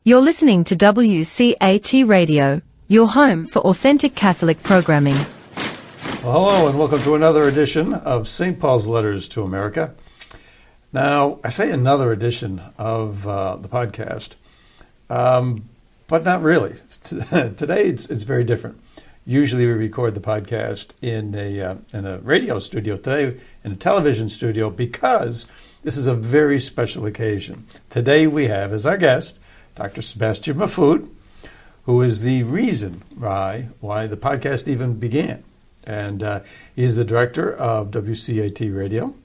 You're listening to WCAT Radio, your home for authentic Catholic programming. Well, hello, and welcome to another edition of St. Paul's Letters to America. Now, I say another edition of the podcast, but not really. Today, it's very different. Usually, we record the podcast in a radio studio. Today, in a television studio, because this is a very special occasion. Today, we have as our guest Dr. Sebastian Mahfood, who is the reason why the podcast even began. And he is the director of WCAT Radio,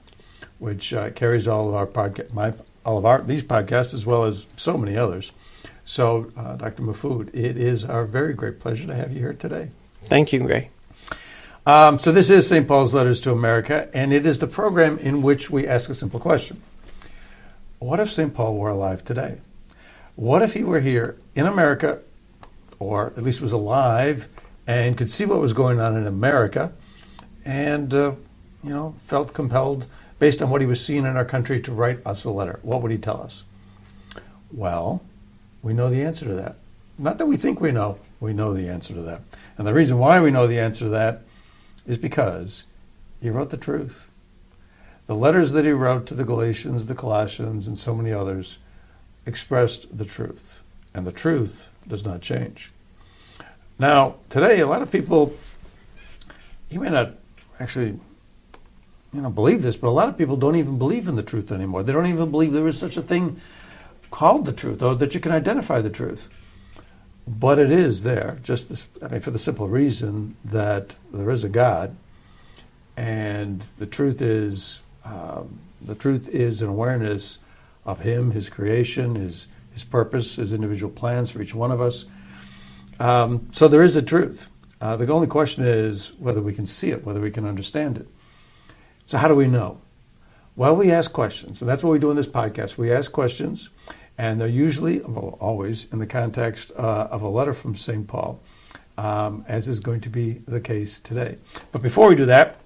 which carries all of our these podcasts as well as so many others. So, Dr. Mahfood, it is our very great pleasure to have you here today. Thank you, Ray. So this is St. Paul's Letters to America, and it is the program in which we ask a simple question. What if St. Paul were alive today? What if he were here in America, or at least was alive, and could see what was going on in America, and felt compelled, based on what he was seeing in our country, to write us a letter? What would he tell us? Well, we know the answer to that. Not that we think we know the answer to that. And the reason why we know the answer to that is because he wrote the truth. The letters that he wrote to the Galatians, the Colossians, and so many others expressed the truth, and the truth does not change. Now, today, a lot of people, you may not actually, believe this, but a lot of people don't even believe in the truth anymore. They don't even believe there is such a thing called the truth, or that you can identify the truth. But it is there, for the simple reason that there is a God, and the truth is an awareness of Him, His creation, His purpose, His individual plans for each one of us. So there is a truth. The only question is whether we can see it, whether we can understand it. So how do we know? Well, we ask questions, and that's what we do in this podcast. We ask questions, and they're usually, always, in the context of a letter from St. Paul, as is going to be the case today. But before we do that,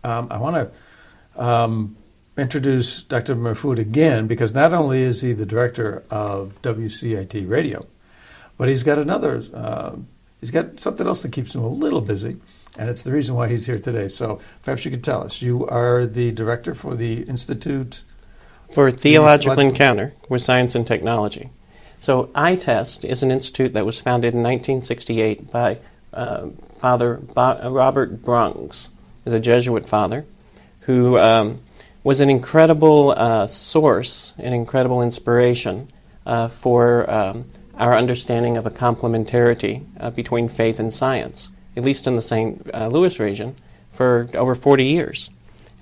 I want to introduce Dr. Mahfood again, because not only is he the director of WCAT Radio, but he's got he's got something else that keeps him a little busy, and it's the reason why he's here today. So perhaps you could tell us. You are the director for the Institute for Theological Encounter with Science and Technology. So ITEST is an institute that was founded in 1968 by Father Robert Brungs, is a Jesuit father, who was an incredible source, an incredible inspiration for our understanding of a complementarity between faith and science, at least in the St. Louis region, for over 40 years.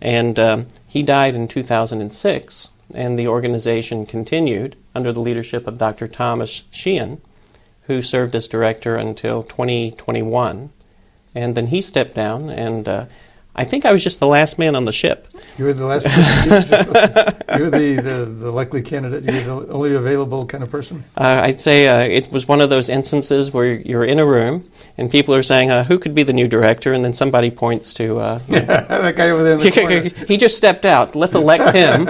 And he died in 2006, and the organization continued under the leadership of Dr. Thomas Sheehan, who served as director until 2021. And then he stepped down, and I think I was just the last man on the ship. You were the last person? You were the likely candidate? You were the only available kind of person? I'd say it was one of those instances where you're in a room and people are saying, who could be the new director? And then somebody points to... that guy over there in the corner. He just stepped out. Let's elect him.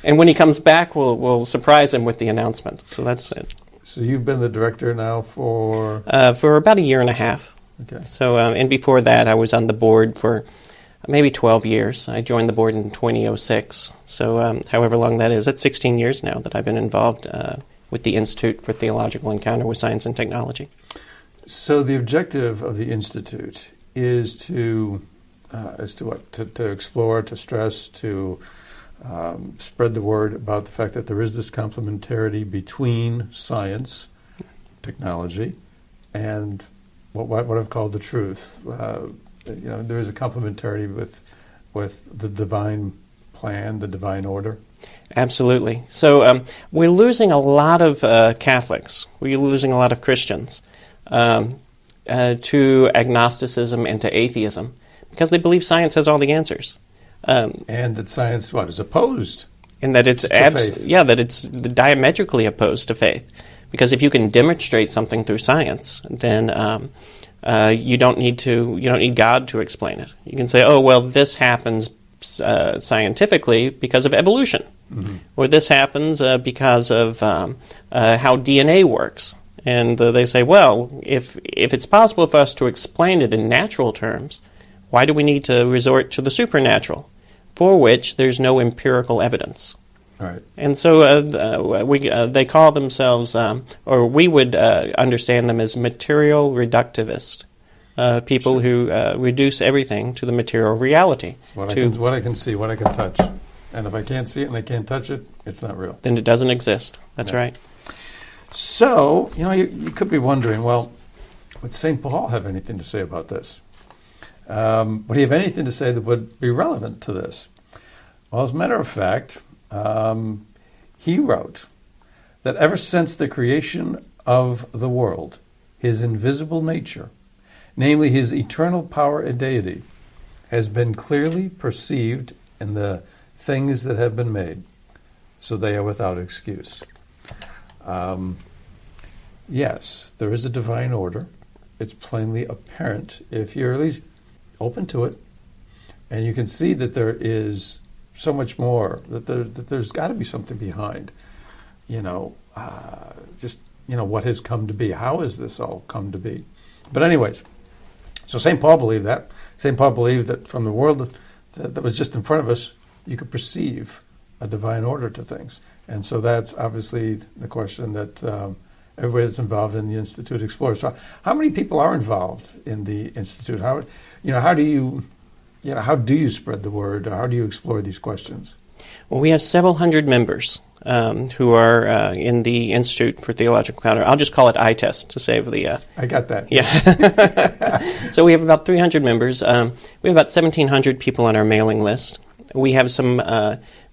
And when he comes back, we'll surprise him with the announcement. So that's it. So you've been the director now for... For about a year and a half. Okay. So, and before that, I was on the board for maybe 12 years. I joined the board in 2006. So however long that is, that's 16 years now that I've been involved with the Institute for Theological Encounter with Science and Technology. So the objective of the Institute is to explore, to stress, to spread the word about the fact that there is this complementarity between science, technology, and what I've called the truth. There is a complementarity with the divine plan, the divine order. Absolutely. So we're losing a lot of Catholics. We're losing a lot of Christians to agnosticism and to atheism because they believe science has all the answers. And that science, is opposed. And that it's faith. that it's diametrically opposed to faith. Because if you can demonstrate something through science, then you don't need God to explain it. You can say, this happens scientifically because of evolution. Well, this happens because of how DNA works. And they say, well, if it's possible for us to explain it in natural terms, why do we need to resort to the supernatural, for which there's no empirical evidence? All right. And so they call themselves, or we would understand them as material reductivist, people who reduce everything to the material reality. What I can see, what I can touch. And if I can't see it and I can't touch it, it's not real. Then it doesn't exist. That's right. So, you could be wondering, well, would St. Paul have anything to say about this? Would he have anything to say that would be relevant to this? Well, as a matter of fact, he wrote that ever since the creation of the world, his invisible nature, namely his eternal power and deity, has been clearly perceived in the things that have been made, so they are without excuse. Yes, there is a divine order. It's plainly apparent if you're at least open to it, and you can see that there is so much more, that there's got to be something behind, what has come to be. How has this all come to be? But anyways, so St. Paul believed that. St. Paul believed that from the world that was just in front of us, you could perceive a divine order to things. And so that's obviously the question that everybody that's involved in the Institute explores. So how many people are involved in the Institute? How do you spread the word? Or how do you explore these questions? Well, we have several hundred members who are in the Institute for Theological Encounter. I'll just call it ITEST to save the... I got that. Yeah. So we have about 300 members. We have about 1,700 people on our mailing list. We have some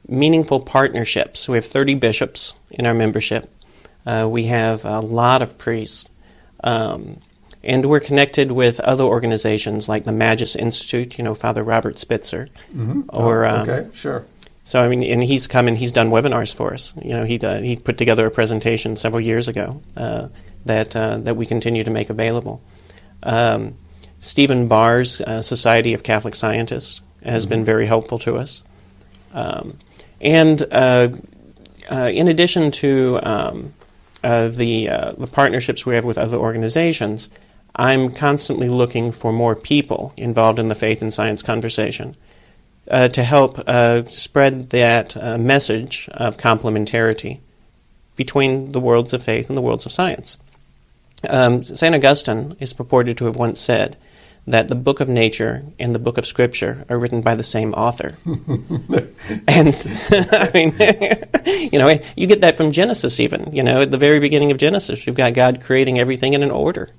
meaningful partnerships. We have 30 bishops in our membership. We have a lot of priests. And we're connected with other organizations like the Magus Institute, Father Robert Spitzer. Mm-hmm. Okay, sure. So, and he's come and he's done webinars for us. He put together a presentation several years ago that we continue to make available. Stephen Barr's Society of Catholic Scientists has been very helpful to us. In addition to the partnerships we have with other organizations, I'm constantly looking for more people involved in the faith and science conversation to help spread that message of complementarity between the worlds of faith and the worlds of science. St. Augustine is purported to have once said that the book of nature and the book of Scripture are written by the same author. And, you get that from Genesis even. At the very beginning of Genesis, we've got God creating everything in an order.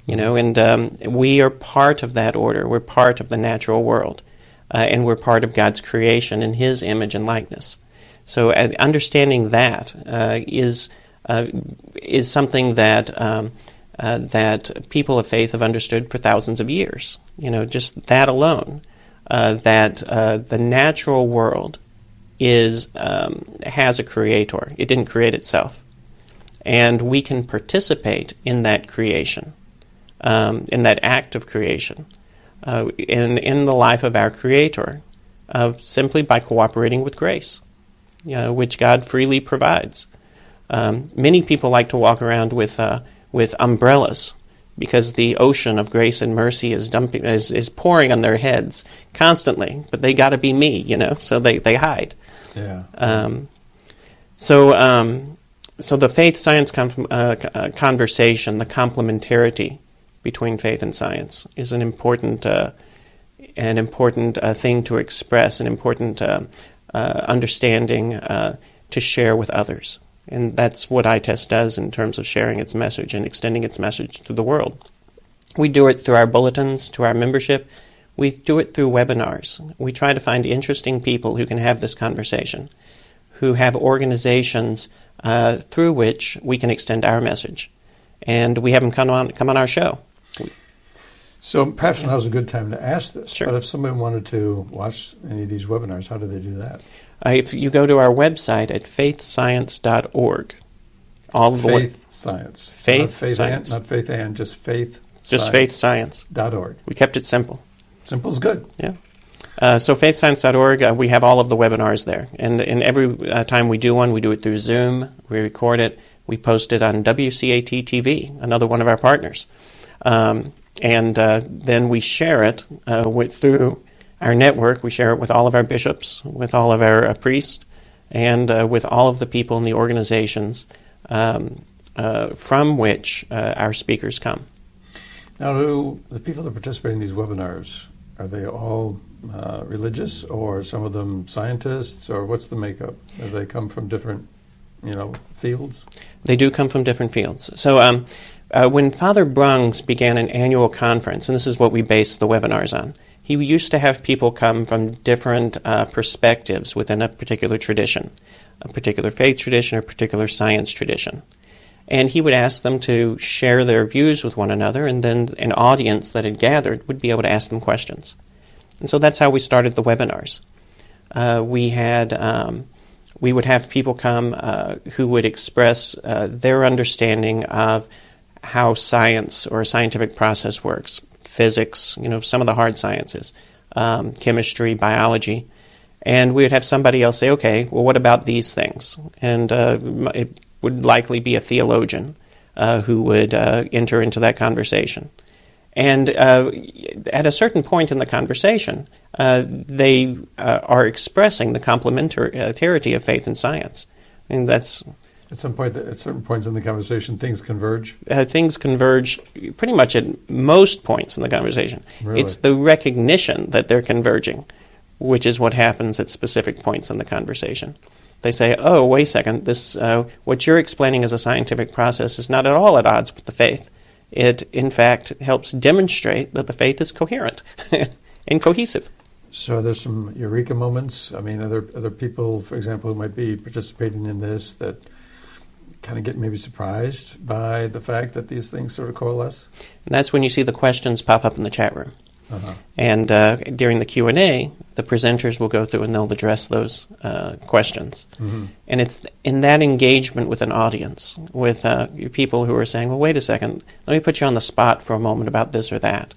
And we are part of that order. We're part of the natural world. And we're part of God's creation in His image and likeness. So understanding that is something that that people of faith have understood for thousands of years. Just that alone, that the natural world has a creator. It didn't create itself. And we can participate in that creation, in that act of creation, in the life of our Creator, simply by cooperating with grace, which God freely provides. Many people like to walk around with umbrellas because the ocean of grace and mercy is pouring on their heads constantly. But they got to be me, so they hide. Yeah. So the faith-science conversation, the complementarity between faith and science, is an important thing to express, an important understanding to share with others. And that's what ITEST does in terms of sharing its message and extending its message to the world. We do it through our bulletins, to our membership. We do it through webinars. We try to find interesting people who can have this conversation, who have organizations through which we can extend our message. And we have them come on our show. So perhaps now's a good time to ask this. Sure. But if somebody wanted to watch any of these webinars, how do they do that? If you go to our website at faithscience.org, all of Faith Science. Faith Science. Not Faith and, just Faith Just Faith Science. .org. We kept it simple. Simple's good. Yeah. So faithscience.org, we have all of the webinars there. And every time we do one, we do it through Zoom, we record it, we post it on WCAT TV, another one of our partners. And then we share it through our network. We share it with all of our bishops, with all of our priests, and with all of the people in the organizations from which our speakers come. Now, do the people that participate in these webinars, are they all religious, or some of them scientists, or what's the makeup? Do they come from different, fields? They do come from different fields. So when Father Brungs began an annual conference, and this is what we base the webinars on, he used to have people come from different perspectives within a particular tradition, a particular faith tradition or particular science tradition. And he would ask them to share their views with one another, and then an audience that had gathered would be able to ask them questions. And so that's how we started the webinars. We would have people come who would express their understanding of how science or a scientific process works, physics, some of the hard sciences, chemistry, biology. And we would have somebody else say, okay, well, what about these things? And it would likely be a theologian who would enter into that conversation. And at a certain point in the conversation, they are expressing the complementarity of faith and science. And that's... At certain points in the conversation, things converge? Things converge pretty much at most points in the conversation. Really? It's the recognition that they're converging, which is what happens at specific points in the conversation. They say, oh, wait a second, this what you're explaining as a scientific process is not at all at odds with the faith. It, in fact, helps demonstrate that the faith is coherent and cohesive. So there's some eureka moments. I mean, are there people, for example, who might be participating in this that kind of get maybe surprised by the fact that these things sort of coalesce? And that's when you see the questions pop up in the chat room. Uh-huh. And during the Q&A, the presenters will go through and they'll address those questions. Mm-hmm. And it's in that engagement with an audience, with people who are saying, well, wait a second, let me put you on the spot for a moment about this or that,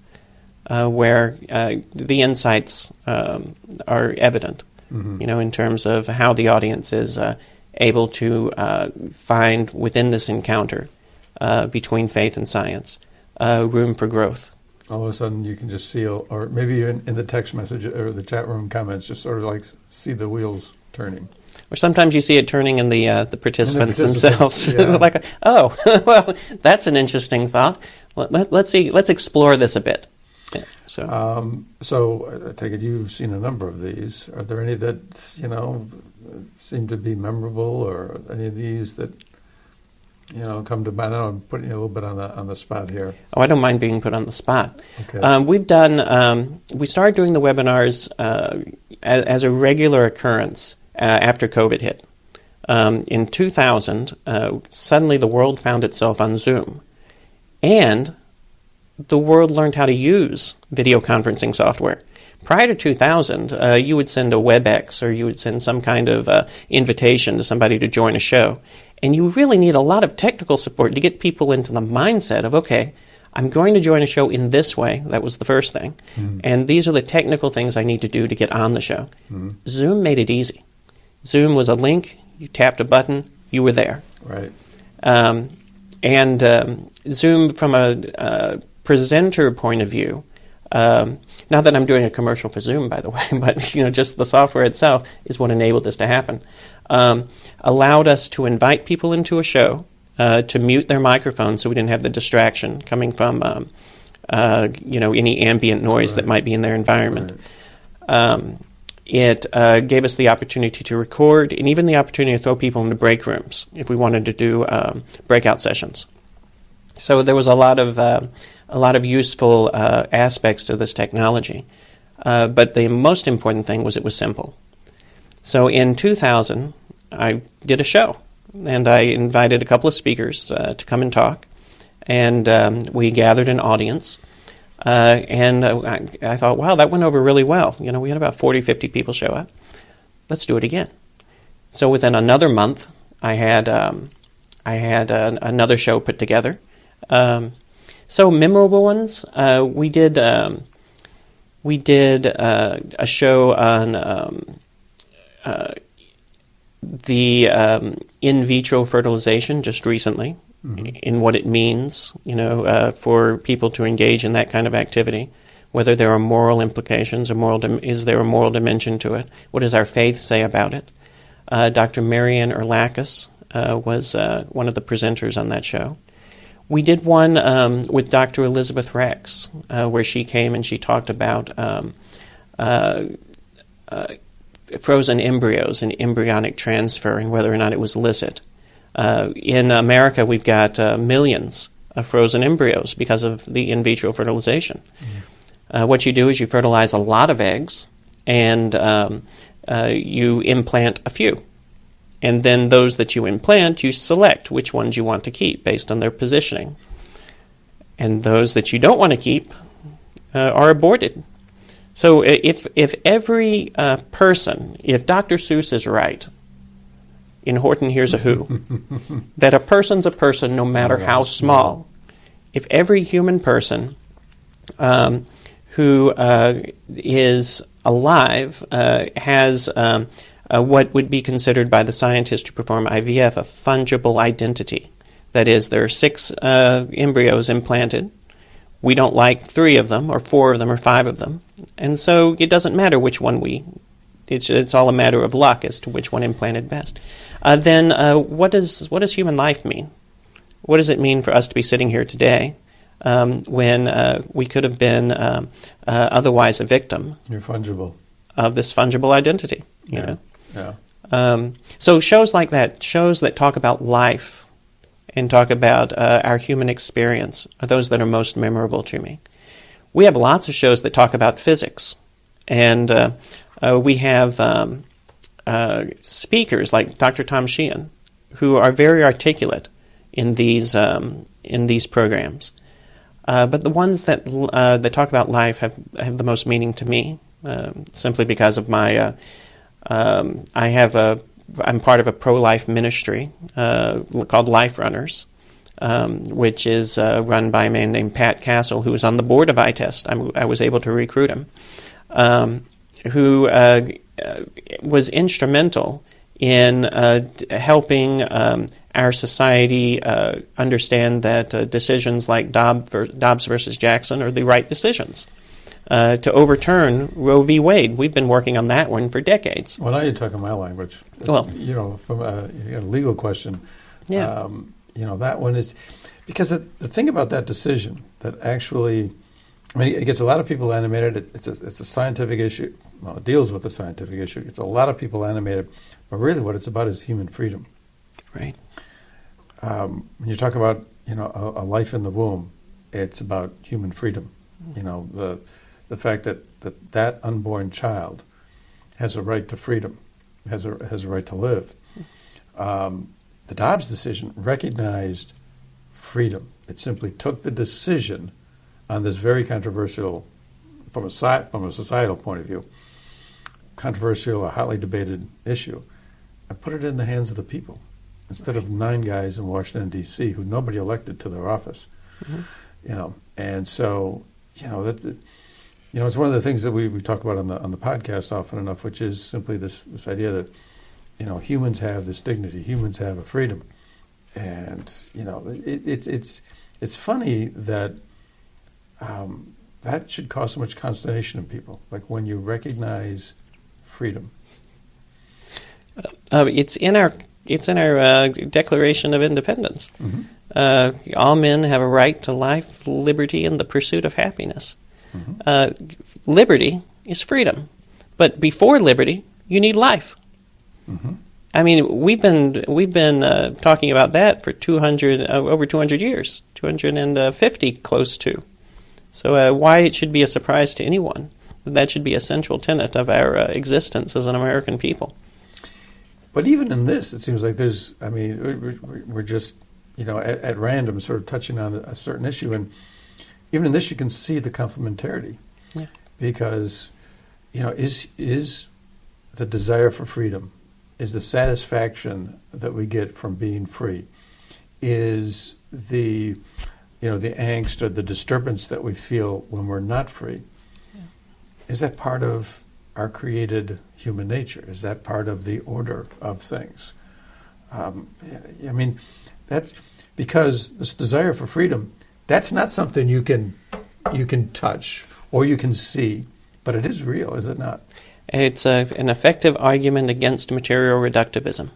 where the insights are evident, mm-hmm. In terms of how the audience is able to find within this encounter between faith and science room for growth. All of a sudden you can just see, or maybe in the text message or the chat room comments, just sort of like see the wheels turning. Or sometimes you see it turning in the participants themselves. Yeah. Like, oh, well, that's an interesting thought. Let's explore this a bit. Yeah, so I take it you've seen a number of these. Are there any that, seem to be memorable, or any of these that, come to mind? I know I'm putting you a little bit on the spot here. Oh, I don't mind being put on the spot. Okay. We've done, we started doing the webinars as a regular occurrence after COVID hit. In 2000, suddenly the world found itself on Zoom. And the world learned how to use video conferencing software. Prior to 2000, you would send a WebEx or you would send some kind of invitation to somebody to join a show. And you really need a lot of technical support to get people into the mindset of, okay, I'm going to join a show in this way. That was the first thing. Mm-hmm. And these are the technical things I need to do to get on the show. Mm-hmm. Zoom made it easy. Zoom was a link. You tapped a button. You were there. Right. Zoom, from a presenter point of view, not that I'm doing a commercial for Zoom, by the way, but just the software itself is what enabled this to happen. Allowed us to invite people into a show, to mute their microphones so we didn't have the distraction coming from any ambient noise Right. that might be in their environment. Right. It gave us the opportunity to record, and even the opportunity to throw people into break rooms if we wanted to do breakout sessions. So there was a lot of useful aspects to this technology. But the most important thing was it was simple. So in 2000, I did a show, and I invited a couple of speakers to come and talk, and we gathered an audience. I thought, wow, that went over really well. We had about 40, 50 people show up. Let's do it again. So within another month, I had another show put together. So memorable ones, we did We did a show on the in vitro fertilization just recently, in what it means, for people to engage in that kind of activity, whether there are moral implications, is there a moral dimension to it? What does our faith say about it? Dr. Marian Erlakis was one of the presenters on that show. We did one with Dr. Elizabeth Rex, where she came and she talked about frozen embryos and embryonic transfer and whether or not it was licit. In America, we've got millions of frozen embryos because of the in vitro fertilization. What you do is you fertilize a lot of eggs, and you implant a few. And then those that you implant, you select which ones you want to keep based on their positioning. And those that you don't want to keep are aborted. So if every person, if Dr. Seuss is right, in Horton Hears a Who, that a person's a person no matter how small, if every human person who is alive has what would be considered by the scientists who perform IVF a fungible identity. That is, there are 6 embryos implanted. We don't like 3 of them, or 4 of them, or 5 of them. And so it doesn't matter which one it's all a matter of luck as to which one implanted best. Then what does human life mean? What does it mean for us to be sitting here today when we could have been otherwise a victim? You're fungible. Of this fungible identity, you know. Yeah. So shows like that, shows that talk about life and talk about our human experience, are those that are most memorable to me. We have lots of shows that talk about physics, and we have speakers like Dr. Tom Sheehan, who are very articulate in these programs. But the ones that talk about life have the most meaning to me, simply because of my I'm part of a pro-life ministry called Life Runners, which is run by a man named Pat Castle, who was on the board of iTest. I was able to recruit him, who was instrumental in helping our society understand that decisions like Dobbs versus Jackson are the right decisions. To overturn Roe v. Wade. We've been working on that one for decades. Well, now you're talking my language. From a legal question, that one is, because the thing about that decision that actually, it gets a lot of people animated. It's a scientific issue. Well, it deals with a scientific issue. It gets a lot of people animated, but really what it's about is human freedom. Right. When you talk about, a life in the womb, it's about human freedom. The fact that unborn child has a right to freedom, has a right to live. The Dobbs decision recognized freedom. It simply took the decision on this very controversial, from a societal point of view, controversial, a hotly debated issue, and put it in the hands of the people instead of 9 guys in Washington, D.C. who nobody elected to their office. And so, that's it. It's one of the things that we talk about on the podcast often enough, which is simply this idea that, humans have this dignity, humans have a freedom. And, it's funny that that should cause so much consternation in people, like when you recognize freedom. It's in our Declaration of Independence. All men have a right to life, liberty, and the pursuit of happiness. Liberty is freedom, but before liberty, you need life. We've been talking about that for over 200 years, 250 close to. So why it should be a surprise to anyone that should be a central tenet of our existence as an American people. But even in this, it seems like we're just at random sort of touching on a certain issue, and even in this, you can see the complementarity, because is the desire for freedom, is the satisfaction that we get from being free, is the angst or the disturbance that we feel when we're not free. is that part of our created human nature? Is that part of the order of things? I mean, that's because this desire for freedom, that's not something you can touch or you can see, but it is real, is it not? It's an effective argument against material reductivism.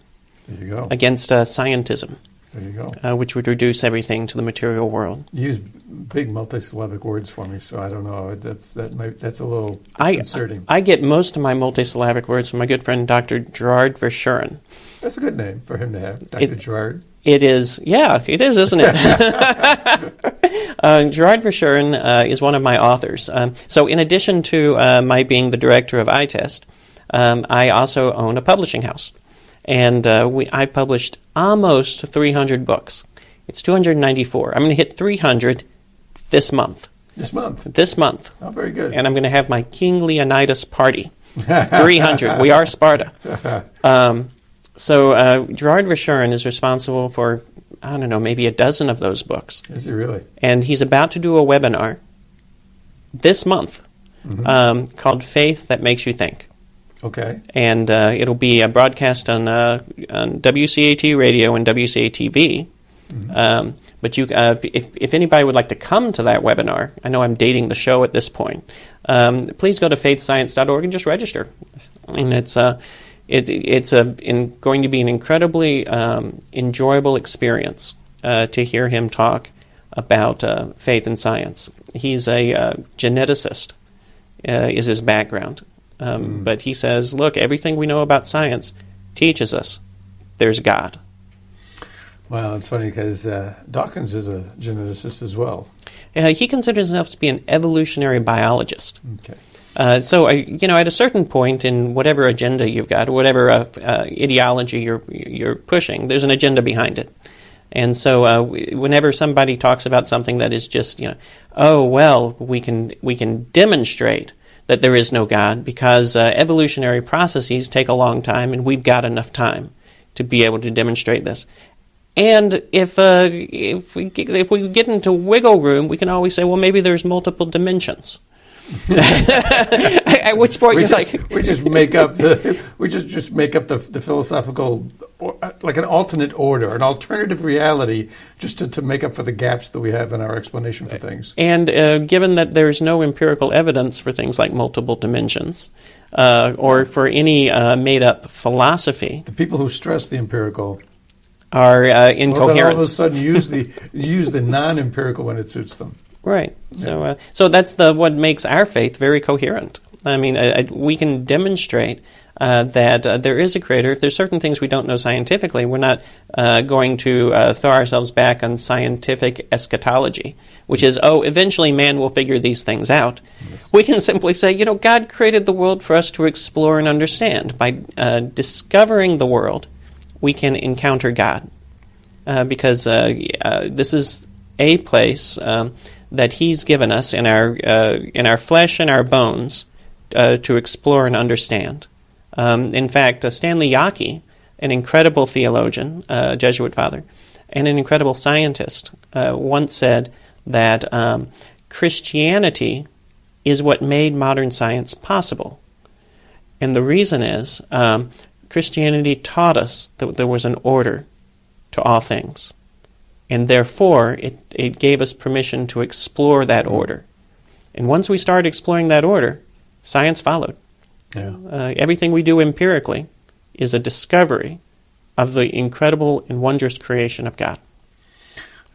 There you go. Against scientism. There you go. Which would reduce everything to the material world. You use big multisyllabic words for me, so I don't know. That's a little disconcerting. I get most of my multisyllabic words from my good friend Dr. Gerard Verschuren. That's a good name for him to have, Dr. Gerard. It is, yeah, it is, isn't it? Gerard Verschuren is one of my authors. So in addition to my being the director of iTest, I also own a publishing house. And I published almost 300 books. It's 294. I'm going to hit 300 this month. This month? This month. Oh, very good. And I'm going to have my King Leonidas party. 300. We are Sparta. So Gerard Verschuren is responsible for, I don't know, maybe a dozen of those books. Is he really? And he's about to do a webinar this month called Faith That Makes You Think. Okay. And it'll be a broadcast on WCAT radio and WCAT-TV. But you, if anybody would like to come to that webinar, I know I'm dating the show at this point, please go to faithscience.org and just register. And it's going to be an incredibly enjoyable experience to hear him talk about faith and science. He's a geneticist, is his background. But he says, look, everything we know about science teaches us there's God. Well, it's funny because Dawkins is a geneticist as well. He considers himself to be an evolutionary biologist. Okay. So, at a certain point in whatever agenda you've got, whatever ideology you're pushing, there's an agenda behind it. And so whenever somebody talks about something that is just, we can demonstrate that there is no God because evolutionary processes take a long time, and we've got enough time to be able to demonstrate this. And if we get into wiggle room, we can always say, well, maybe there's multiple dimensions. At which point we just make up the philosophical, like an alternate order, an alternative reality, just to make up for the gaps that we have in our explanation for things. And given that there's no empirical evidence for things like multiple dimensions, or for any made-up philosophy, the people who stress the empirical are incoherent. Well, then all of a sudden use the non-empirical when it suits them. Right. So so that's what makes our faith very coherent. I mean, we can demonstrate that there is a creator. If there's certain things we don't know scientifically, we're not going to throw ourselves back on scientific eschatology, which is, eventually man will figure these things out. Yes. We can simply say, God created the world for us to explore and understand. By discovering the world, we can encounter God, because this is a place that He's given us in our flesh and our bones to explore and understand. In fact, Stanley Yaki, an incredible theologian, Jesuit father, and an incredible scientist, once said that Christianity is what made modern science possible. And the reason is Christianity taught us that there was an order to all things. And therefore, it gave us permission to explore that order. And once we started exploring that order, science followed. Yeah. Everything we do empirically is a discovery of the incredible and wondrous creation of God.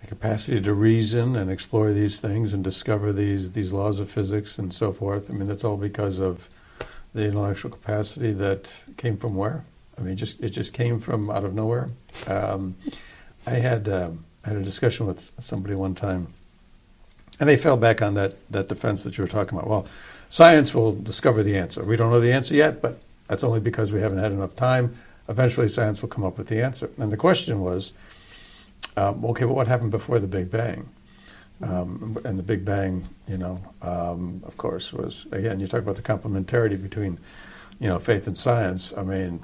The capacity to reason and explore these things and discover these laws of physics and so forth. I mean, that's all because of the intellectual capacity that came from where? I mean, it just came from out of nowhere. I had a discussion with somebody one time, and they fell back on that defense that you were talking about. Well, science will discover the answer. We don't know the answer yet, but that's only because we haven't had enough time. Eventually, science will come up with the answer. And the question was, okay, but what happened before the Big Bang? And the Big Bang, of course, was, again, you talk about the complementarity between, faith and science. I mean,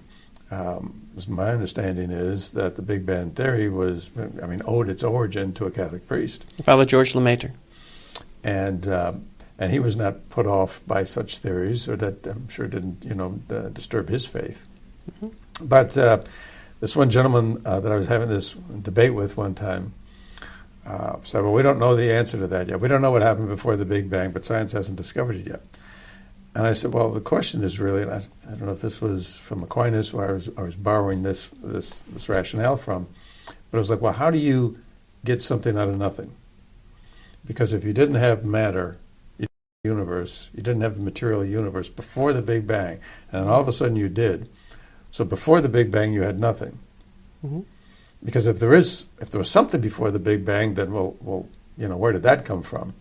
my understanding is that the Big Bang theory owed its origin to a Catholic priest, Father George Lemaitre. And And he was not put off by such theories, or that I'm sure didn't, disturb his faith. Mm-hmm. But this one gentleman that I was having this debate with one time said, well, we don't know the answer to that yet. We don't know what happened before the Big Bang, but science hasn't discovered it yet. And I said, well, the question is really, and I don't know if this was from Aquinas, where I was borrowing this rationale from, but I was like, well, how do you get something out of nothing? Because if you didn't have matter, universe, you didn't have the material universe before the Big Bang, and all of a sudden you did. So before the Big Bang, you had nothing. Mm-hmm. Because if there was something before the Big Bang, then well, where did that come from?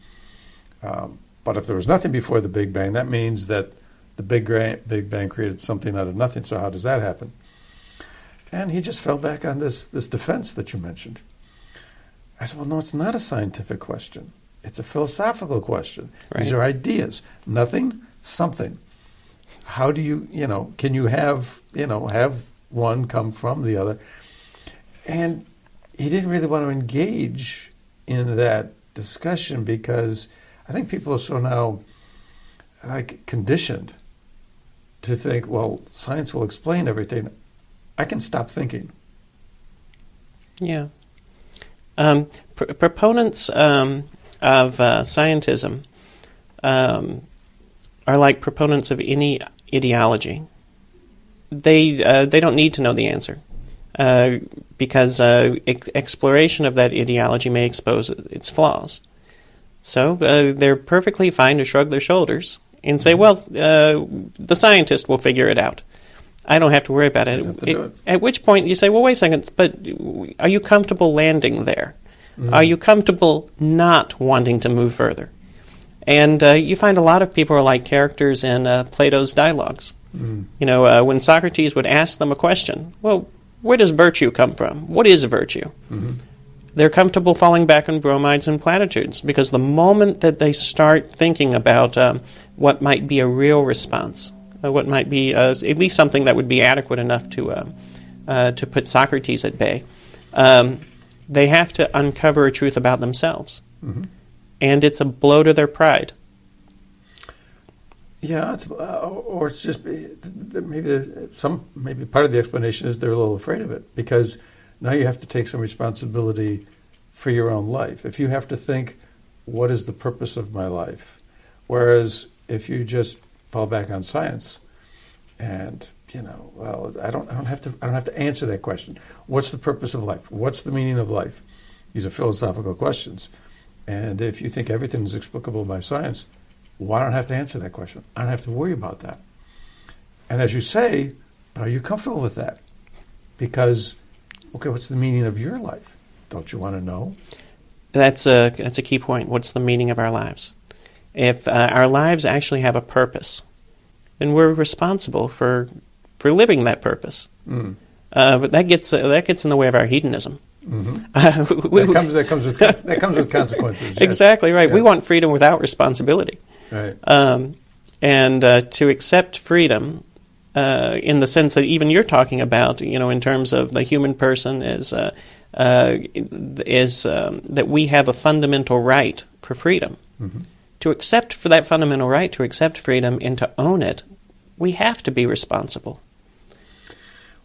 But if there was nothing before the Big Bang, that means that the Big Bang created something out of nothing. So how does that happen? And he just fell back on this defense that you mentioned. I said, well, no, it's not a scientific question. It's a philosophical question. Right. These are ideas. Nothing, something. How do you, can you have one come from the other? And he didn't really want to engage in that discussion because I think people are so now conditioned to think, well, science will explain everything. I can stop thinking. Yeah. Proponents of scientism are like proponents of any ideology. They don't need to know the answer because exploration of that ideology may expose its flaws. So they're perfectly fine to shrug their shoulders and say, well, the scientist will figure it out. I don't have to worry about it. At which point you say, well, wait a second, but are you comfortable landing there? Mm-hmm. Are you comfortable not wanting to move further? And you find a lot of people are like characters in Plato's dialogues. Mm. When Socrates would ask them a question, well, where does virtue come from? What is virtue? Mm-hmm. They're comfortable falling back on bromides and platitudes because the moment that they start thinking about what might be a real response, what might be at least something that would be adequate enough to put Socrates at bay, they have to uncover a truth about themselves. Mm-hmm. And it's a blow to their pride. Yeah, or it's just maybe part of the explanation is they're a little afraid of it because now you have to take some responsibility for your own life. If you have to think, what is the purpose of my life? Whereas if you just fall back on science, and I don't have to answer that question. What's the purpose of life? What's the meaning of life? These are philosophical questions. And if you think everything is explicable by science, why don't I have to answer that question? I don't have to worry about that. And as you say, are you comfortable with that? Because, okay, what's the meaning of your life? Don't you want to know? That's a key point. What's the meaning of our lives? If our lives actually have a purpose, then we're responsible for living that purpose. Mm. But that gets in the way of our hedonism. Mm-hmm. That comes with consequences. Yes. Exactly right. Yeah. We want freedom without responsibility. Right. And to accept freedom in the sense that even you're talking about, in terms of the human person is that we have a fundamental right for freedom. Mm-hmm. To accept for that fundamental right, to accept freedom and to own it, we have to be responsible.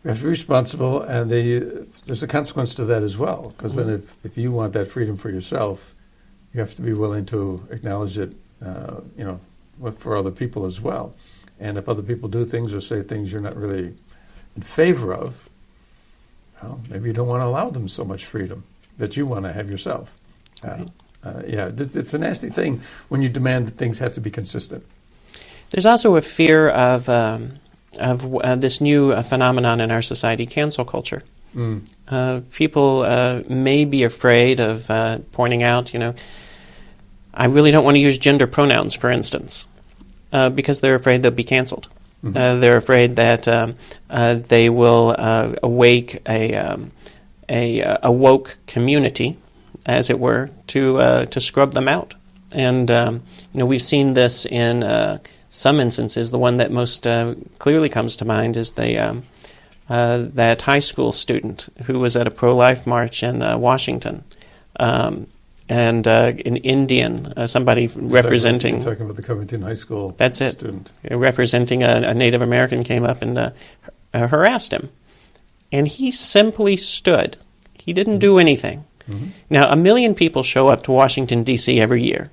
We have to be responsible, and there's a consequence to that as well, because then if you want that freedom for yourself, you have to be willing to acknowledge it, for other people as well. And if other people do things or say things you're not really in favor of, well, maybe you don't want to allow them so much freedom that you want to have yourself. Right. It's a nasty thing when you demand that things have to be consistent. There's also a fear of this new phenomenon in our society, cancel culture. Mm. People may be afraid of pointing out, I really don't want to use gender pronouns, for instance, because they're afraid they'll be canceled. Mm-hmm. They're afraid that they will awake a woke community, as it were, to scrub them out. And we've seen this in some instances. The one that most clearly comes to mind is that high school student who was at a pro-life march in Washington. and an Indian, somebody representing. You're talking about the Covington High School. That's it. Student Representing a Native American came up and harassed him, and he simply stood. He didn't do anything. Mm-hmm. Now, 1 million people show up to Washington, D.C. every year,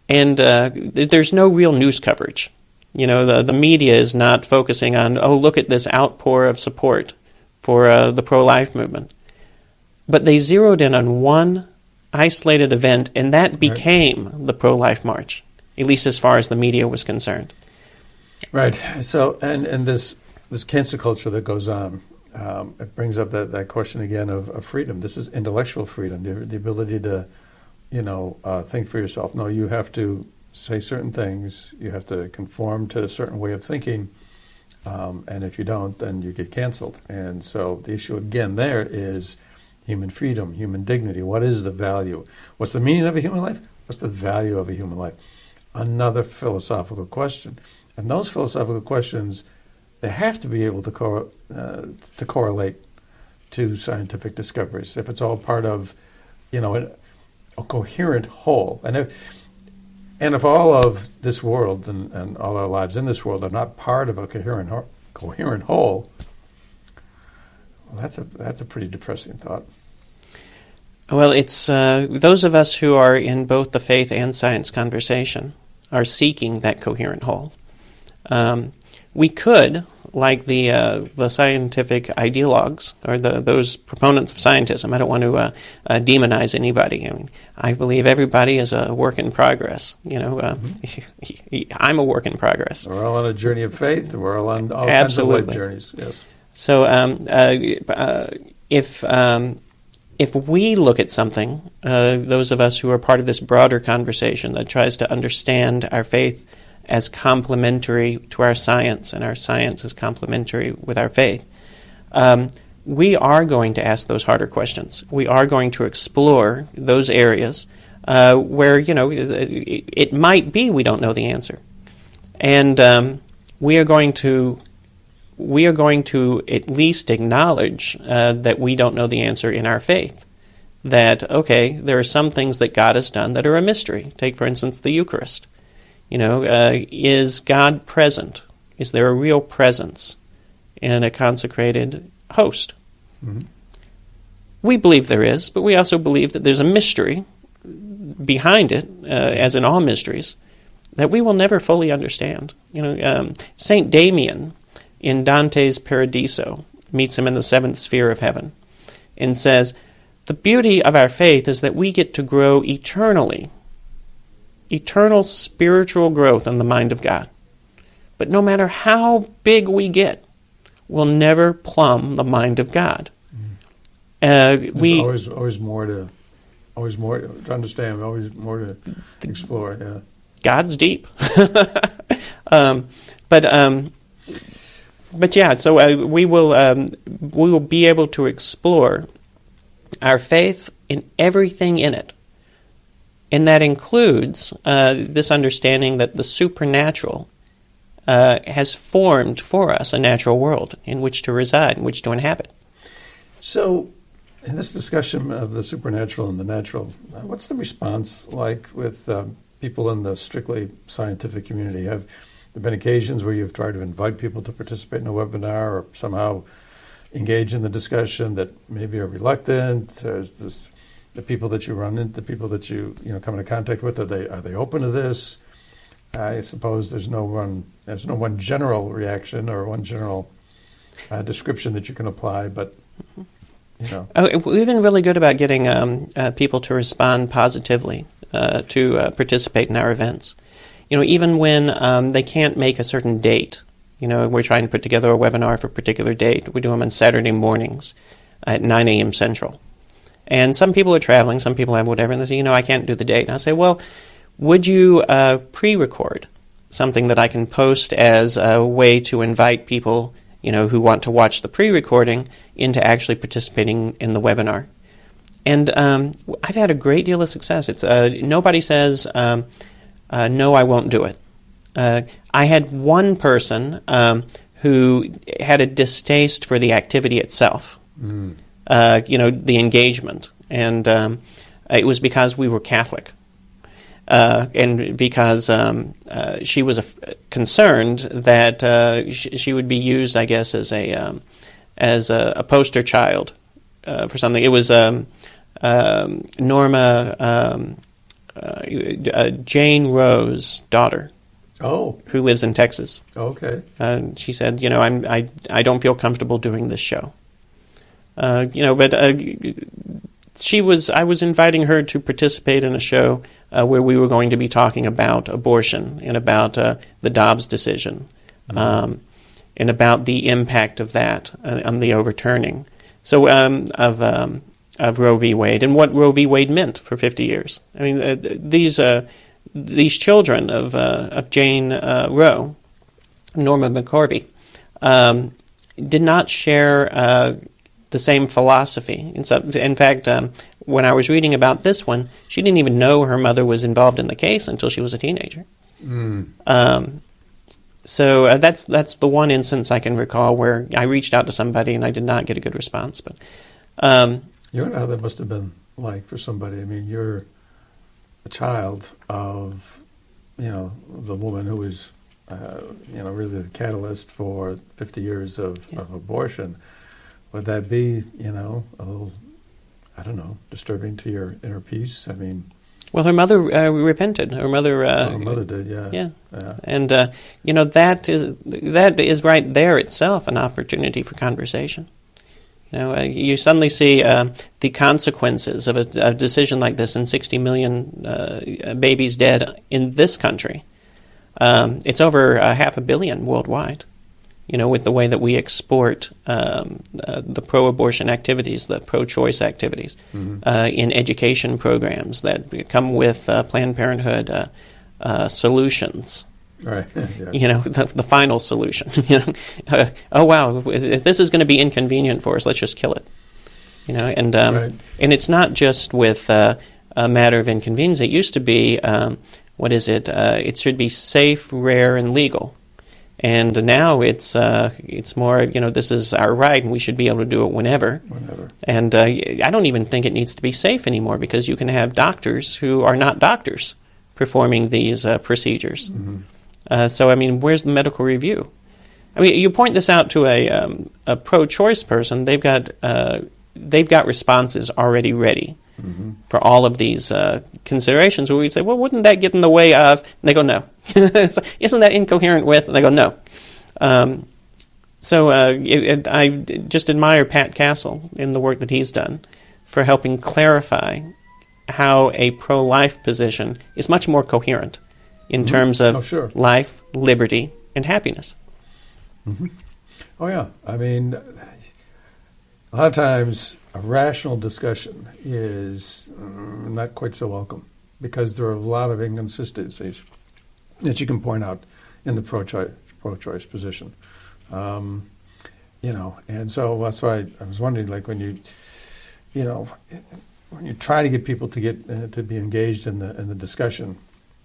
and there's no real news coverage. The media is not focusing on, oh, look at this outpour of support for the pro-life movement. But they zeroed in on one isolated event, and that became the pro-life march, at least as far as the media was concerned. Right. So, and this cancel culture that goes on, it brings up that question again of freedom. This is intellectual freedom, the ability to, think for yourself. No, you have to say certain things. You have to conform to a certain way of thinking. And if you don't, then you get canceled. And so the issue again there is human freedom, human dignity. What is the value? What's the meaning of a human life? What's the value of a human life? Another philosophical question. And those philosophical questions, they have to be able to correlate to scientific discoveries. If it's all part of, a coherent whole. And if all of this world and all our lives in this world are not part of a coherent whole, well, that's a pretty depressing thought. Well, it's those of us who are in both the faith and science conversation are seeking that coherent whole. We could, like the scientific ideologues or those proponents of scientism. I don't want to demonize anybody. I mean, I believe everybody is a work in progress. I'm a work in progress. We're all on a journey of faith. We're all on all kinds of life journeys. Yes. So, if we look at something, those of us who are part of this broader conversation that tries to understand our faith as complementary to our science, and our science is complementary with our faith, we are going to ask those harder questions. We are going to explore those areas where, it might be we don't know the answer. And we are going to at least acknowledge that we don't know the answer in our faith. That, okay, there are some things that God has done that are a mystery. Take, for instance, the Eucharist. Is God present? Is there a real presence in a consecrated host? Mm-hmm. We believe there is, but we also believe that there's a mystery behind it, as in all mysteries, that we will never fully understand. Saint Damien in Dante's Paradiso meets him in the seventh sphere of heaven and says, the beauty of our faith is that we get to grow eternally. Eternal spiritual growth in the mind of God. But no matter how big we get, we'll never plumb the mind of God. There's always more to understand, always more to explore. Yeah, God's deep. But yeah, so we will be able to explore our faith in everything in it. And that includes this understanding that the supernatural has formed for us a natural world in which to reside, in which to inhabit. So, in this discussion of the supernatural and the natural, what's the response like with people in the strictly scientific community? Have there been occasions where you've tried to invite people to participate in a webinar or somehow engage in the discussion that maybe are reluctant? There's the people that you run into, the people that you come into contact with, are they open to this? I suppose there's no one general reaction or one general description that you can apply, but we've been really good about getting people to respond positively to participate in our events. Even when they can't make a certain date. We're trying to put together a webinar for a particular date. We do them on Saturday mornings at 9 a.m. Central. And some people are traveling, some people have whatever, and they say, I can't do the date. And I say, well, would you pre-record something that I can post as a way to invite people, who want to watch the pre-recording into actually participating in the webinar? And I've had a great deal of success. It's nobody says, no, I won't do it. I had one person who had a distaste for the activity itself. The engagement. And it was because we were Catholic. And because she was concerned that she would be used, I guess, as a poster child for something. It was Norma Jane Rowe's daughter. Oh, who lives in Texas. Okay. She said, I don't feel comfortable doing this show. But I was inviting her to participate in a show where we were going to be talking about abortion and about the Dobbs decision, and about the impact of that on the overturning. So of Roe v. Wade and what Roe v. Wade meant for 50 years. I mean, these children of Jane Roe, Norma McCorvey, did not share the same philosophy. In fact, when I was reading about this one, she didn't even know her mother was involved in the case until she was a teenager. So that's the one instance I can recall where I reached out to somebody and I did not get a good response. But you know how that must have been like for somebody. I mean, you're a child of, the woman who was, really the catalyst for 50 years of abortion. Would that be, a little, I don't know, disturbing to your inner peace? I mean... Well, her mother repented. Her mother... her mother did, yeah. Yeah. And, that is right there itself an opportunity for conversation. You suddenly see the consequences of a decision like this, and 60 million babies dead in this country. It's over 500 million worldwide. With the way that we export the pro-abortion activities, the pro-choice activities, in education programs that come with Planned Parenthood solutions. Right. Yeah. The final solution. Oh wow, if this is going to be inconvenient for us, let's just kill it. And right. And it's not just with a matter of inconvenience. It used to be, it should be safe, rare, and legal. And now it's more, this is our right, and we should be able to do it whenever. And I don't even think it needs to be safe anymore, because you can have doctors who are not doctors performing these procedures. So, I mean, where's the medical review? I mean, you point this out to a pro-choice person, they've got responses already ready for all of these considerations, where we say, well, wouldn't that get in the way of? And they go, no. So, isn't that incoherent with? And they go, no. I just admire Pat Castle in the work that he's done for helping clarify how a pro-life position is much more coherent in terms of life, liberty, and happiness. Oh, yeah. I mean, a lot of times a rational discussion is not quite so welcome, because there are a lot of inconsistencies that you can point out in the pro-choice position. And so that's why I was wondering, like, when you try to get people to get to be engaged in the discussion,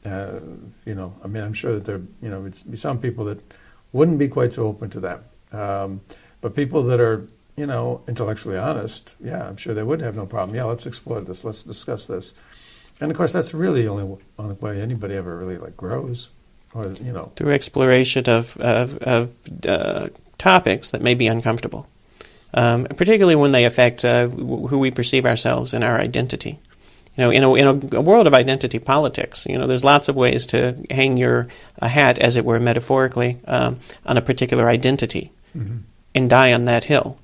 I mean, I'm sure that there, it's be some people that wouldn't be quite so open to that. But people that are, intellectually honest, yeah, I'm sure they would have no problem. Yeah, let's explore this. Let's discuss this. And of course, that's really the only way anybody ever really grows, or through exploration of topics that may be uncomfortable, particularly when they affect who we perceive ourselves and our identity. In a world of identity politics, there's lots of ways to hang your hat, as it were, metaphorically, on a particular identity, and die on that hill.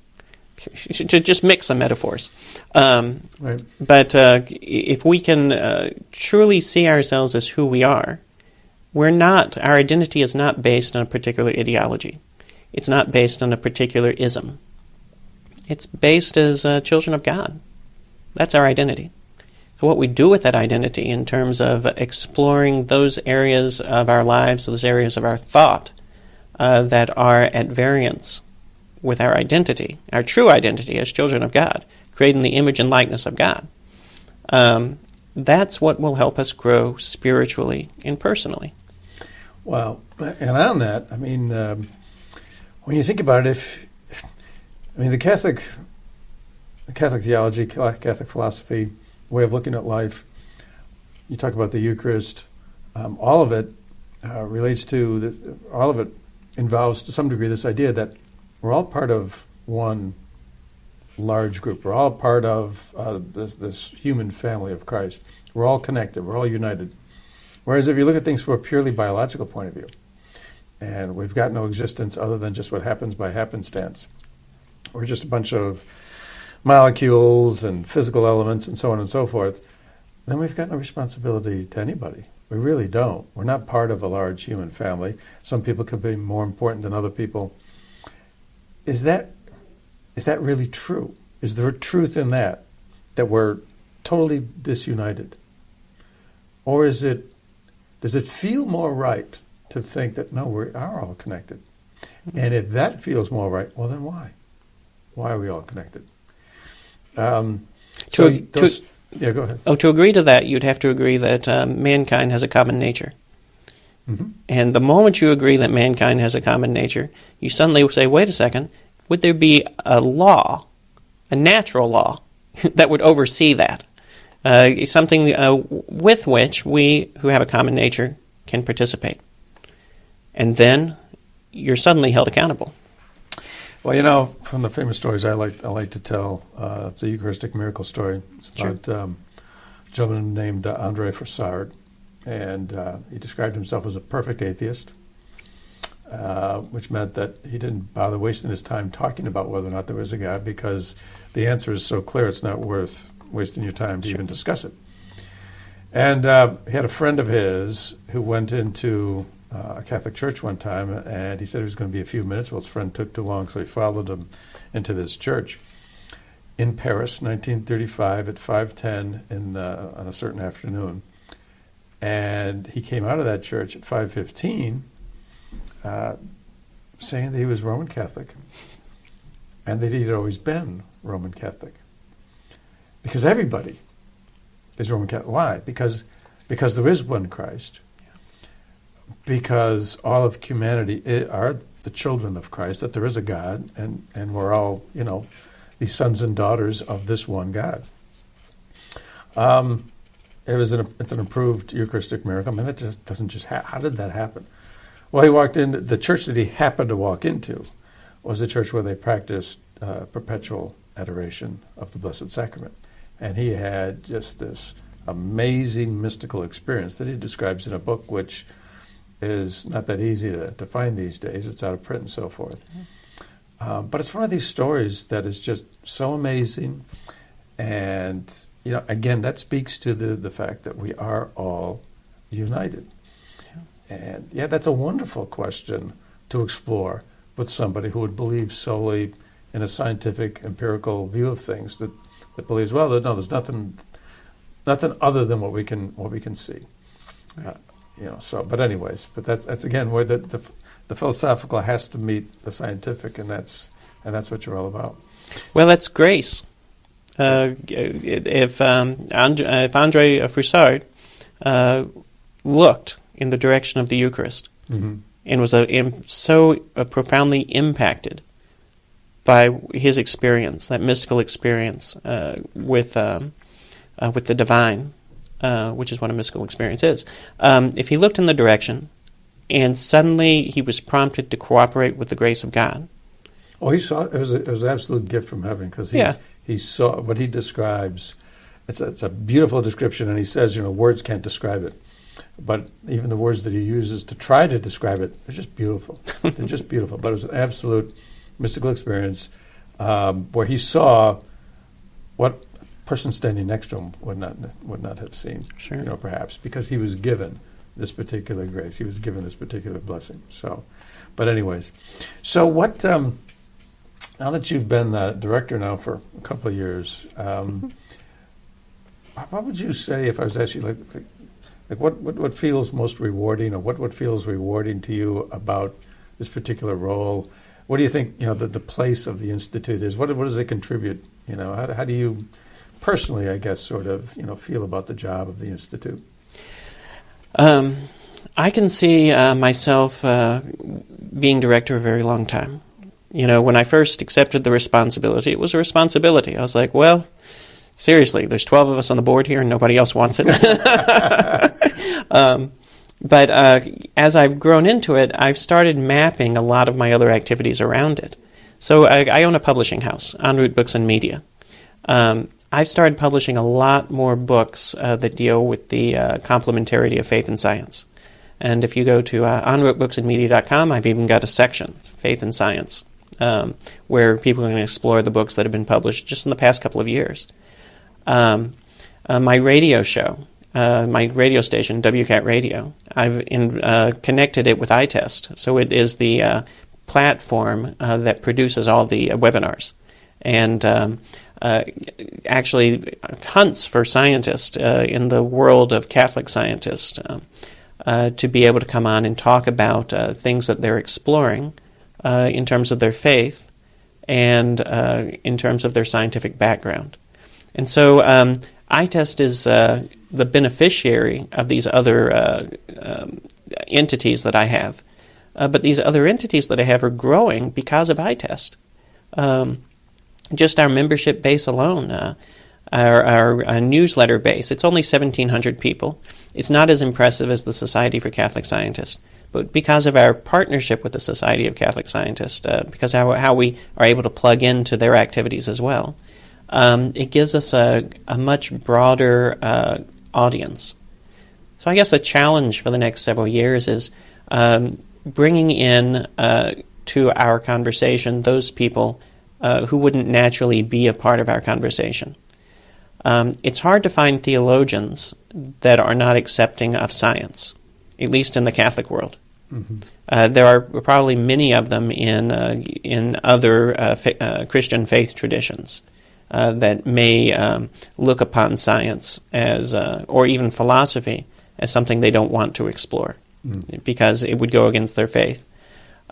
To just mix some metaphors. Right. But if we can truly see ourselves as who we are, our identity is not based on a particular ideology. It's not based on a particular ism. It's based as children of God. That's our identity. So what we do with that identity in terms of exploring those areas of our lives, those areas of our thought that are at variance with our identity, our true identity as children of God, created in the image and likeness of God, that's what will help us grow spiritually and personally. Well, and on that, I mean, when you think about it, the Catholic theology, Catholic philosophy, way of looking at life. You talk about the Eucharist. All of it relates to, all of it involves to some degree this idea that we're all part of one large group. We're all part of this human family of Christ. We're all connected. We're all united. Whereas if you look at things from a purely biological point of view, and we've got no existence other than just what happens by happenstance, we're just a bunch of molecules and physical elements and so on and so forth, then we've got no responsibility to anybody. We really don't. We're not part of a large human family. Some people could be more important than other people. Is that really true? Is there a truth in that we're totally disunited? Or does it feel more right to think that, no, we are all connected? And if that feels more right, well, then why? Why are we all connected? Yeah, go ahead. Oh, to agree to that, you'd have to agree that mankind has a common nature. Mm-hmm. And the moment you agree that mankind has a common nature, you suddenly say, wait a second, would there be a law, a natural law, that would oversee that? Something with which we, who have a common nature, can participate. And then you're suddenly held accountable. Well, from the famous stories I like to tell, it's a Eucharistic miracle story. It's about a gentleman named André Froissart, and he described himself as a perfect atheist, which meant that he didn't bother wasting his time talking about whether or not there was a God, because the answer is so clear it's not worth wasting your time to even discuss it. And he had a friend of his who went into a Catholic church one time, and he said it was going to be a few minutes. Well, his friend took too long, so he followed him into this church in Paris, 1935, at 5:10 on a certain afternoon. And he came out of that church at 5:15, saying that he was Roman Catholic and that he'd always been Roman Catholic. Because everybody is Roman Catholic. Why? Because there is one Christ. Because all of humanity are the children of Christ, that there is a God, and we're all, these sons and daughters of this one God. It's an approved Eucharistic miracle. I mean, that just doesn't just happen. How did that happen? Well, he walked in, the church that he happened to walk into was a church where they practiced perpetual adoration of the Blessed Sacrament. And he had just this amazing mystical experience that he describes in a book which is not that easy to find these days. It's out of print and so forth. But it's one of these stories that is just so amazing. And, again, that speaks to the fact that we are all united. And, that's a wonderful question to explore with somebody who would believe solely in a scientific, empirical view of things, that believes, well, no, there's nothing other than what we can see. But that's again where the philosophical has to meet the scientific, and that's what you're all about. Well, that's grace. If André Froissart looked in the direction of the Eucharist, mm-hmm. and was so profoundly impacted by his experience, that mystical experience with the divine, which is what a mystical experience is. If he looked in the direction, and suddenly he was prompted to cooperate with the grace of God. Oh, he saw it was an absolute gift from heaven, because he saw what he describes. It's a beautiful description, and he says, words can't describe it, but even the words that he uses to try to describe it, they're just beautiful. They're just beautiful. But it was an absolute mystical experience where he saw what person standing next to him would not have seen. Sure. Perhaps because he was given this particular grace, he was given this particular blessing. So, but anyways, so what? Now that you've been director now for a couple of years, what would you say if I was asking like what feels most rewarding, or what feels rewarding to you about this particular role? What do you think, the place of the Institute is? What does it contribute? How do you personally, I guess, sort of, feel about the job of the Institute? I can see myself being director a very long time. When I first accepted the responsibility, it was a responsibility. I was like, well, Seriously, there's 12 of us on the board here and nobody else wants it. But as I've grown into it, I've started mapping a lot of my other activities around it. So I own a publishing house, En route Books and Media. I've started publishing a lot more books that deal with the complementarity of faith and science. And if you go to enroutebooksandmedia.com, I've even got a section, Faith and Science, where people can explore the books that have been published just in the past couple of years. My radio show, my radio station, WCAT Radio, I've connected it with iTest. So it is the platform that produces all the webinars and actually hunts for scientists in the world of Catholic scientists to be able to come on and talk about things that they're exploring in terms of their faith and in terms of their scientific background. And so iTest is the beneficiary of these other entities that I have. But these other entities that I have are growing because of iTest. Just our membership base alone, our newsletter base, it's only 1,700 people. It's not as impressive as the Society for Catholic Scientists. But because of our partnership with the Society of Catholic Scientists, because how we are able to plug into their activities as well, it gives us a much broader audience. So I guess a challenge for the next several years is bringing in to our conversation those people who wouldn't naturally be a part of our conversation. It's hard to find theologians that are not accepting of science, at least in the Catholic world. Mm-hmm. There are probably many of them in other Christian faith traditions that may look upon science as, or even philosophy, as something they don't want to explore because it would go against their faith,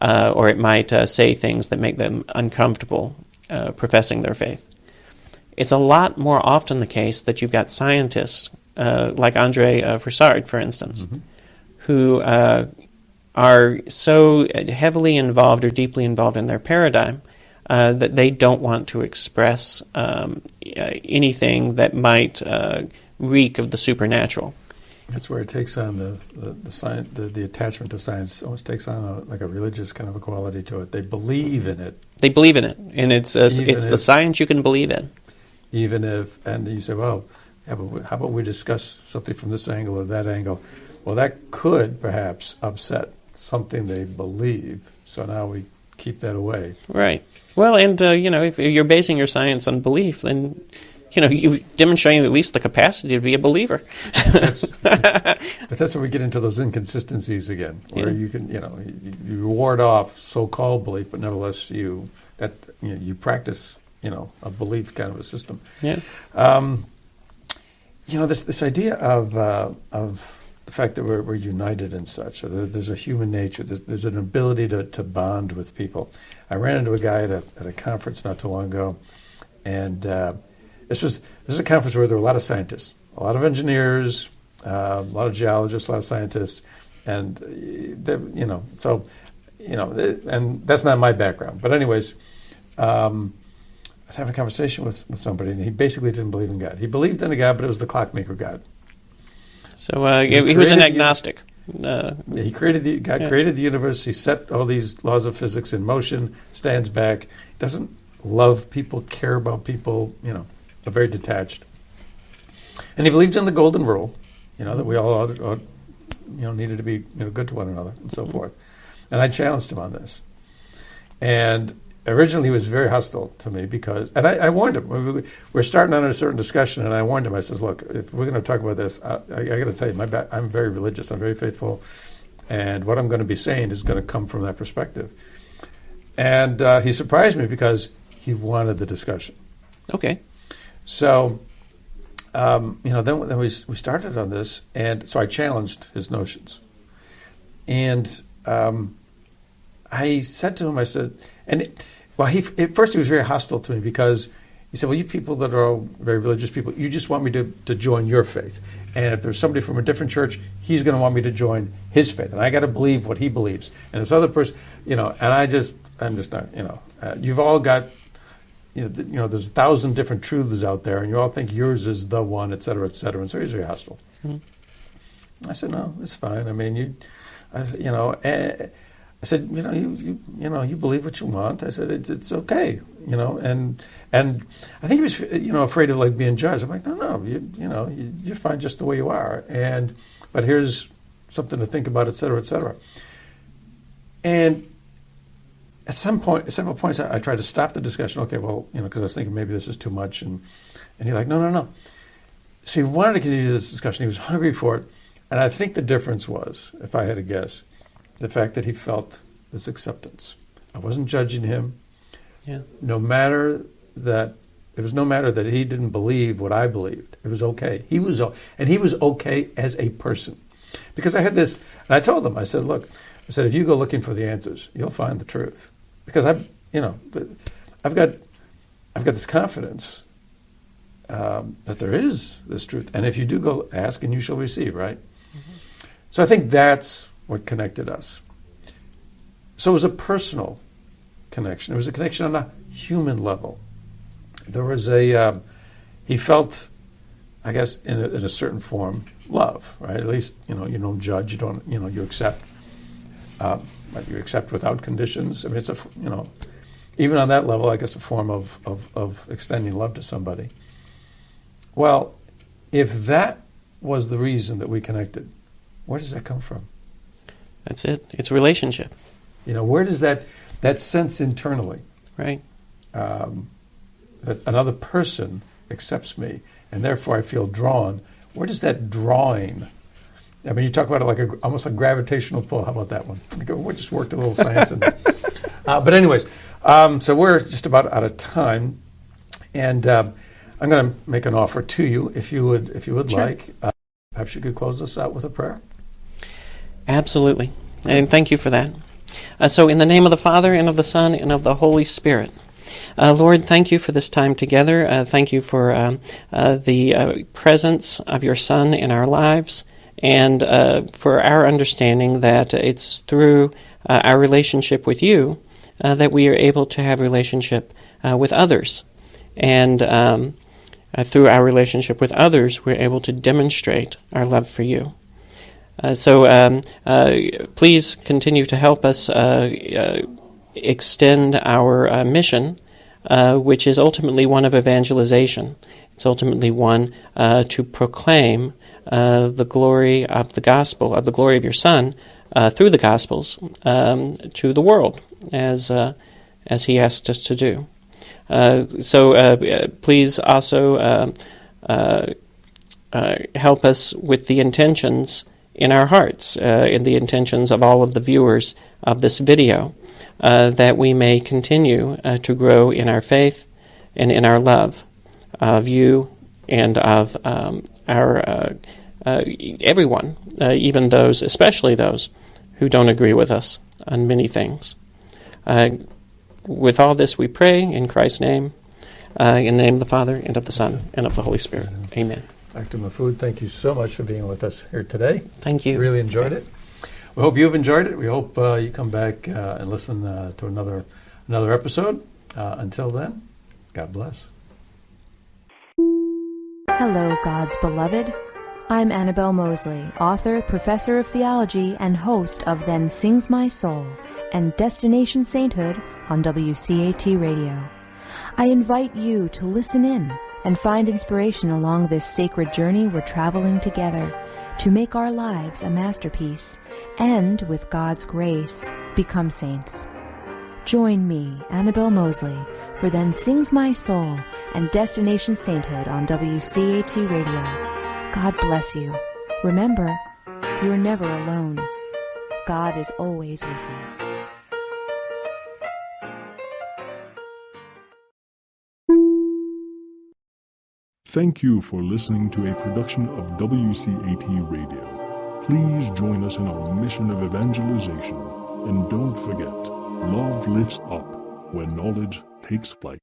or it might say things that make them uncomfortable professing their faith. It's a lot more often the case that you've got scientists, like Andre Froussard, for instance, who are so heavily involved or deeply involved in their paradigm that they don't want to express anything that might reek of the supernatural. That's where it takes on the attachment to science. Almost takes on like a religious kind of a quality to it. They believe in it. They believe in it, and it's the science you can believe in. Even if, and you say, well, yeah, but how about we discuss something from this angle or that angle? Well, that could perhaps upset something they believe. So now we keep that away. Right. Well, and if you're basing your science on belief, then you're demonstrating at least the capacity to be a believer. But that's where we get into those inconsistencies again, where you can, you ward off so-called belief, but nevertheless you practice, a belief kind of a system. Yeah. This idea of the fact that we're united and such. So there's a human nature. There's an ability to bond with people. I ran into a guy at a conference not too long ago, and this is a conference where there were a lot of scientists, a lot of engineers, a lot of geologists, a lot of scientists, and and that's not my background. But anyways, I was having a conversation with somebody, and he basically didn't believe in God. He believed in a God, but it was the clockmaker God. So he was an agnostic. He created the universe. He set all these laws of physics in motion. Stands back. Doesn't love people, care about people. Very detached. And he believed in the golden rule. That we all ought needed to be good to one another and so forth. And I challenged him on this. And originally he was very hostile to me because, and I warned him. We're starting on a certain discussion, and I warned him. I says, look, if we're going to talk about this, I got to tell you, I'm very religious. I'm very faithful. And what I'm going to be saying is going to come from that perspective. And he surprised me because he wanted the discussion. Okay. So, then we started on this, and so I challenged his notions. And I said to him, I said, at first he was very hostile to me because he said, well, you people that are all very religious people, you just want me to join your faith. And if there's somebody from a different church, he's going to want me to join his faith. And I got to believe what he believes. And this other person, and I'm just not, you've all got, there's 1,000 different truths out there, and you all think yours is the one, et cetera, and so he's very hostile. I said, no, it's fine. I mean, I said, you believe what you want. I said, it's okay, and I think he was, afraid of like being judged. I'm like, no, you're fine just the way you are, but here's something to think about, et cetera, et cetera. And at several points, I tried to stop the discussion. Okay, well, because I was thinking maybe this is too much, and he's like, no. So he wanted to continue this discussion. He was hungry for it, and I think the difference was, if I had to guess, the fact that he felt this acceptance. I wasn't judging him. Yeah. No matter that he didn't believe what I believed. It was okay. He was okay as a person, because I had this, and I told him, I said, look, if you go looking for the answers, you'll find the truth. Because I've got this confidence that there is this truth, and if you do go ask, and you shall receive, right? Mm-hmm. So I think that's what connected us. So it was a personal connection. It was a connection on a human level. There was he felt, I guess, in a certain form, love, right? At least, you don't judge, you don't, you accept. But you accept without conditions. I mean, it's even on that level, I guess, a form of extending love to somebody. Well, if that was the reason that we connected, where does that come from? That's it. It's a relationship. Where does that sense internally, right? That another person accepts me, and therefore I feel drawn. Where does that drawing? I mean, you talk about it like almost a gravitational pull. How about that one? We just worked a little science in there. But anyways, so we're just about out of time, and I'm going to make an offer to you, if you would sure. like. Perhaps you could close us out with a prayer. Absolutely, and thank you for that. So, in the name of the Father, and of the Son, and of the Holy Spirit. Lord, thank you for this time together. Thank you for the presence of your Son in our lives. And for our understanding that it's through our relationship with you that we are able to have relationship with others. And through our relationship with others, we're able to demonstrate our love for you. So please continue to help us extend our mission, which is ultimately one of evangelization. It's ultimately one to proclaim the glory of the gospel, of the glory of your Son, through the Gospels, to the world, as He asked us to do. So please also help us with the intentions in our hearts, in the intentions of all of the viewers of this video, that we may continue to grow in our faith and in our love of you and of our everyone, even those, especially those who don't agree with us on many things. With all this we pray in Christ's name, in the name of the Father, and of the Son, and of the Holy Spirit. Amen. Dr. Mahfood, thank you so much for being with us here today. Thank you. Really enjoyed it. We hope you've enjoyed it. We hope you come back and listen to another episode. Until then, God bless. Hello, God's beloved. I'm Annabelle Mosley, author, professor of theology, and host of Then Sings My Soul and Destination Sainthood on WCAT Radio. I invite you to listen in and find inspiration along this sacred journey we're traveling together to make our lives a masterpiece and, with God's grace, become saints. Join me, Annabelle Mosley, for Then Sings My Soul and Destination Sainthood on WCAT Radio. God bless you. Remember, you're never alone. God is always with you. Thank you for listening to a production of WCAT Radio. Please join us in our mission of evangelization. And don't forget, love lifts up when knowledge takes flight.